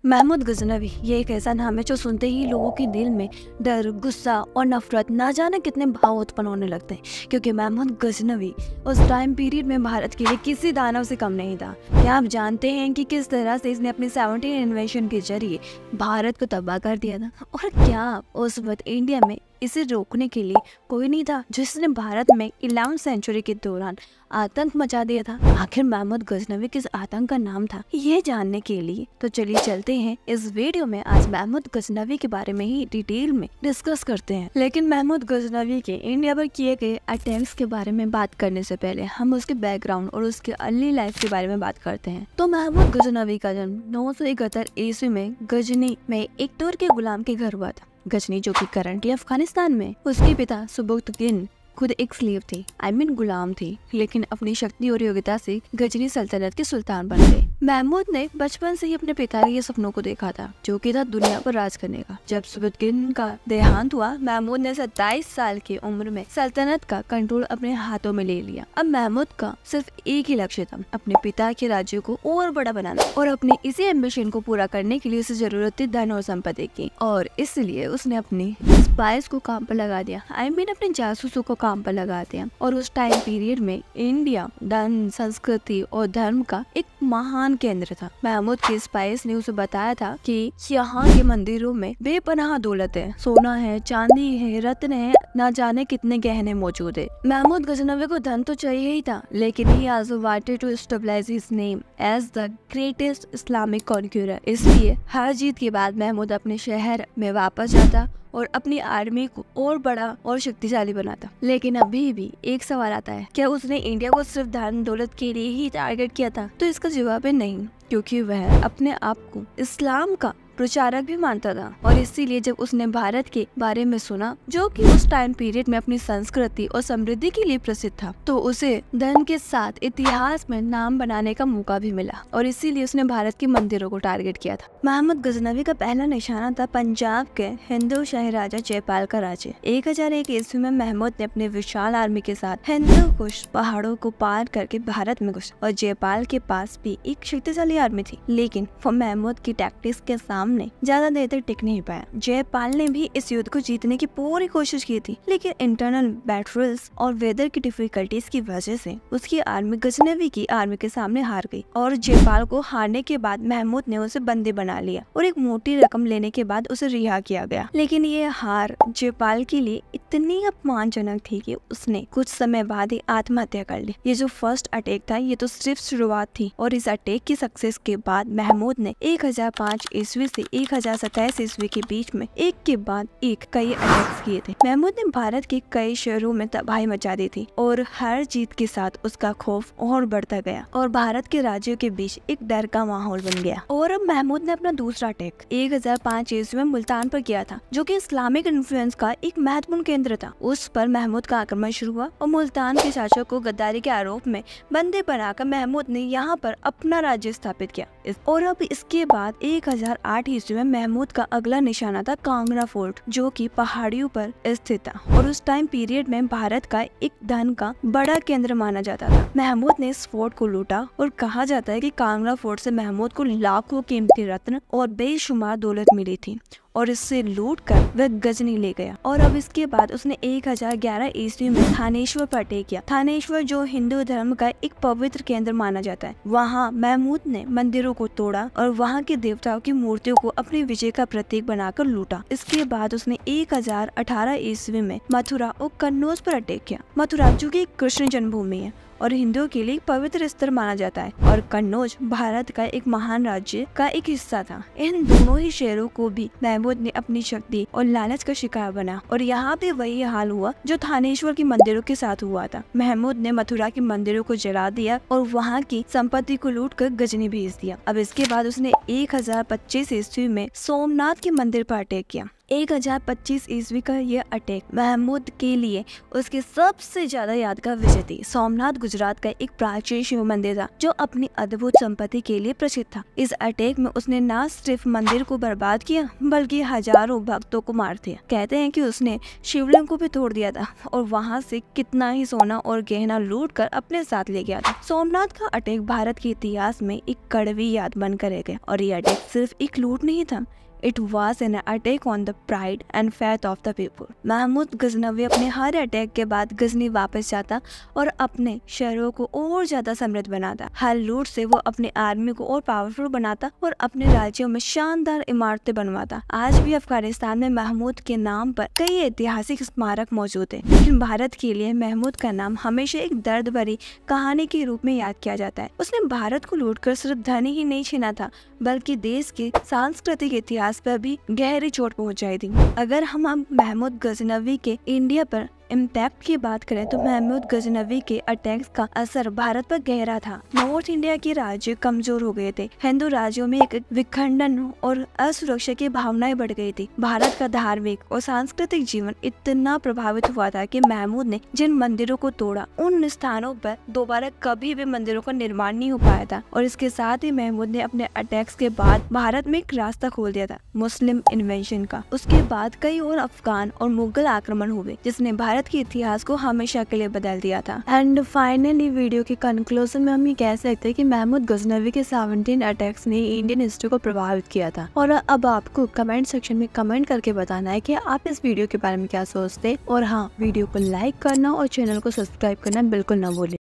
महमूद गजनवी ये एक ऐसा नाम है जो सुनते ही लोगों के दिल में डर, गुस्सा और नफरत ना जाने कितने भाव उत्पन्न होने लगते हैं, क्योंकि महमूद गजनवी उस टाइम पीरियड में भारत के लिए किसी दानव से कम नहीं था। क्या आप जानते हैं कि किस तरह से इसने अपनी 17 इन्वेंशन के जरिए भारत को तबाह कर दिया था? और क्या उस वक्त इंडिया में इसे रोकने के लिए कोई नहीं था जिसने भारत में 11वीं सेंचुरी के दौरान आतंक मचा दिया था? आखिर महमूद गजनवी किस आतंक का नाम था, ये जानने के लिए तो चलिए चलते हैं इस वीडियो में। आज महमूद गजनवी के बारे में ही डिटेल में डिस्कस करते हैं। लेकिन महमूद गजनवी के इंडिया पर किए गए अटैक्स के बारे में बात करने से पहले हम उसके बैकग्राउंड और उसके अर्ली लाइफ के बारे में बात करते हैं। तो महमूद गजनवी का जन्म 971 ईस्वी में गजनी में एक तुर्की गुलाम के घर हुआ था। गजनी जो कि करंटली अफगानिस्तान में। उसके पिता सुबुक्तगिन खुद एक स्लेव थे, गुलाम थे, लेकिन अपनी शक्ति और योग्यता से गजनी सल्तनत के सुल्तान बन गए। महमूद ने बचपन से ही अपने पिता के सपनों को देखा था, जो कि था दुनिया पर राज करने का। जब सुबुक्तगिन का देहांत हुआ, महमूद ने 27 साल की उम्र में सल्तनत का कंट्रोल अपने हाथों में ले लिया। अब महमूद का सिर्फ एक ही लक्ष्य था, अपने पिता के राज्य को और बड़ा बनाना, और अपने इसी एम्बिशन को पूरा करने के लिए उसे जरूरत थी धन और संपत्ति की, और इसलिए उसने अपने स्पाइस को काम पर लगा दिया। अपने जासूसों को काम पर लगा दिया। और उस टाइम पीरियड में इंडिया धन, संस्कृति और धर्म का एक महान केंद्र था। महमूद के स्पाइस ने उसे बताया था कि यहाँ के मंदिरों में बेपनाह दौलत है, सोना है, चांदी है, रत्न है, ना जाने कितने गहने मौजूद है। महमूद गजनवी को धन तो चाहिए ही था, लेकिन he also wanted to establish his name as the greatest Islamic conqueror. इसलिए हर जीत के बाद महमूद अपने शहर में वापस जाता और अपनी आर्मी को और बड़ा और शक्तिशाली बनाता। लेकिन अभी भी एक सवाल आता है, क्या उसने इंडिया को सिर्फ धन दौलत के लिए ही टारगेट किया था? तो इसका जवाब है नहीं, क्योंकि वह अपने आप को इस्लाम का प्रचारक भी मानता था। और इसीलिए जब उसने भारत के बारे में सुना, जो कि उस टाइम पीरियड में अपनी संस्कृति और समृद्धि के लिए प्रसिद्ध था, तो उसे धन के साथ इतिहास में नाम बनाने का मौका भी मिला, और इसीलिए उसने भारत के मंदिरों को टारगेट किया था। महमूद गजनवी का पहला निशाना था पंजाब के हिंदू शाही राजा जयपाल का राज्य। 1001 ईस्वी में महमूद ने अपने विशाल आर्मी के साथ हिंदू कुश पहाड़ों को पार करके भारत में घुसा, और जयपाल के पास भी एक शक्तिशाली आर्मी थी, लेकिन वो महमूद की टैक्टिक्स के सामने ज्यादा देर तक टिक नहीं पाया। जयपाल ने भी इस युद्ध को जीतने की पूरी कोशिश की थी, लेकिन इंटरनल बैटल्स और वेदर की डिफिकल्टीज की वजह से उसकी आर्मी गजनवी की आर्मी के सामने हार गई। और जयपाल को हारने के बाद महमूद ने उसे बंदी बना लिया, और एक मोटी रकम लेने के बाद उसे रिहा किया गया। लेकिन ये हार जयपाल के लिए इतनी अपमानजनक थी कि उसने कुछ समय बाद ही आत्महत्या कर ली। ये जो फर्स्ट अटैक था, ये तो सिर्फ शुरुआत थी, और इस अटैक की सक्सेस के बाद महमूद ने 1005 ईस्वी से 1027 ईस्वी के बीच में एक के बाद एक कई अटैक्स किए थे। महमूद ने भारत के कई शहरों में तबाही मचा दी थी, और हर जीत के साथ उसका खौफ और बढ़ता गया, और भारत के राज्यों के बीच एक डर का माहौल बन गया। और अब महमूद ने अपना दूसरा अटैक 1005 ईस्वी में मुल्तान पर किया था, जो कि इस्लामिक इन्फ्लुएंस का एक महत्वपूर्ण केंद्र था। उस पर महमूद का आक्रमण शुरू हुआ, और मुल्तान के शासक को गद्दारी के आरोप में बंदी बनाकर महमूद ने यहाँ पर अपना राज्य स्थापित किया। और अब इसके बाद 1008 ईस्वी में महमूद का अगला निशाना था कांगड़ा फोर्ट, जो कि पहाड़ियों पर स्थित था, और उस टाइम पीरियड में भारत का एक धन का बड़ा केंद्र माना जाता था। महमूद ने इस फोर्ट को लूटा, और कहा जाता है कि कांगड़ा फोर्ट से महमूद को लाखों कीमती रत्न और बेशुमार दौलत मिली थी, और इससे लूट कर वह गजनी ले गया। और अब इसके बाद उसने 1011 ईस्वी में थानेश्वर पर अटैक किया। थानेश्वर जो हिंदू धर्म का एक पवित्र केंद्र माना जाता है, वहाँ महमूद ने मंदिरों को तोड़ा और वहाँ के देवताओं की मूर्तियों को अपनी विजय का प्रतीक बनाकर लूटा। इसके बाद उसने 1018 ईस्वी में मथुरा और कन्नौज पर अटैक किया। मथुरा जो कि कृष्ण जन्मभूमि है और हिंदुओं के लिए पवित्र स्थल माना जाता है, और कन्नौज भारत का एक महान राज्य का एक हिस्सा था। इन दोनों ही शहरों को भी महमूद ने अपनी शक्ति और लालच का शिकार बना, और यहाँ पे वही हाल हुआ जो थानेश्वर के मंदिरों के साथ हुआ था। महमूद ने मथुरा के मंदिरों को जला दिया और वहाँ की संपत्ति को लूट कर गजनी भेज दिया। अब इसके बाद उसने 1025 ईस्वी में सोमनाथ के मंदिर पर अटैक किया, 1025 ईस्वी का यह अटैक महमूद के लिए उसके सबसे ज्यादा यादगार विजय थी। सोमनाथ गुजरात का एक प्राचीन शिव मंदिर था जो अपनी अद्भुत संपत्ति के लिए प्रसिद्ध था। इस अटैक में उसने न सिर्फ मंदिर को बर्बाद किया बल्कि हजारों भक्तों को मार दिया। कहते हैं कि उसने शिवलिंग को भी तोड़ दिया था और वहां से कितना ही सोना और गहना लूट कर अपने साथ ले गया था। सोमनाथ का अटैक भारत के इतिहास में एक कड़वी याद बनकर रह गया और ये अटैक सिर्फ एक लूट नहीं था, It was an attack on the pride and faith of the people. Mahmood Ghaznavi अपने हर अटैक के बाद गजनी वापस जाता और अपने शहरों को और ज्यादा समृद्ध बनाता। हर लूट से वो अपने आर्मी को और पावरफुल बनाता और अपने राज्यों में शानदार इमारतें बनवाता। आज भी अफगानिस्तान में महमूद के नाम पर कई ऐतिहासिक स्मारक मौजूद हैं, लेकिन भारत के लिए महमूद का नाम हमेशा एक दर्द भरी कहानी के रूप में याद किया जाता है। उसने भारत को लूटकर सिर्फ धन ही नहीं छीना था बल्कि देश के सांस्कृतिक इतिहास पर भी गहरी चोट पहुंचाई थी। अगर हम महमूद गजनवी के इंडिया पर इम्पैक्ट की बात करें तो महमूद गजनवी के अटैक्स का असर भारत पर गहरा था। नॉर्थ इंडिया के राज्य कमजोर हो गए थे, हिंदू राज्यों में एक विखंडन और असुरक्षा की भावनाएं बढ़ गई थी। भारत का धार्मिक और सांस्कृतिक जीवन इतना प्रभावित हुआ था कि महमूद ने जिन मंदिरों को तोड़ा उन स्थानों पर दोबारा कभी भी मंदिरों का निर्माण नहीं हो पाया था और इसके साथ ही महमूद ने अपने अटैक्स के बाद भारत में एक रास्ता खोल दिया था मुस्लिम इन्वेंशन का। उसके बाद कई और अफगान और मुगल आक्रमण हुए जिसने भारत के इतिहास को हमेशा के लिए बदल दिया था। एंड फाइनली वीडियो के कंक्लूजन में हम ये कह सकते हैं कि महमूद गजनवी के 17 अटैक्स ने इंडियन हिस्ट्री को प्रभावित किया था। और अब आपको कमेंट सेक्शन में कमेंट करके बताना है कि आप इस वीडियो के बारे में क्या सोचते हैं। और हाँ, वीडियो को लाइक करना और चैनल को सब्सक्राइब करना बिल्कुल ना भूलें।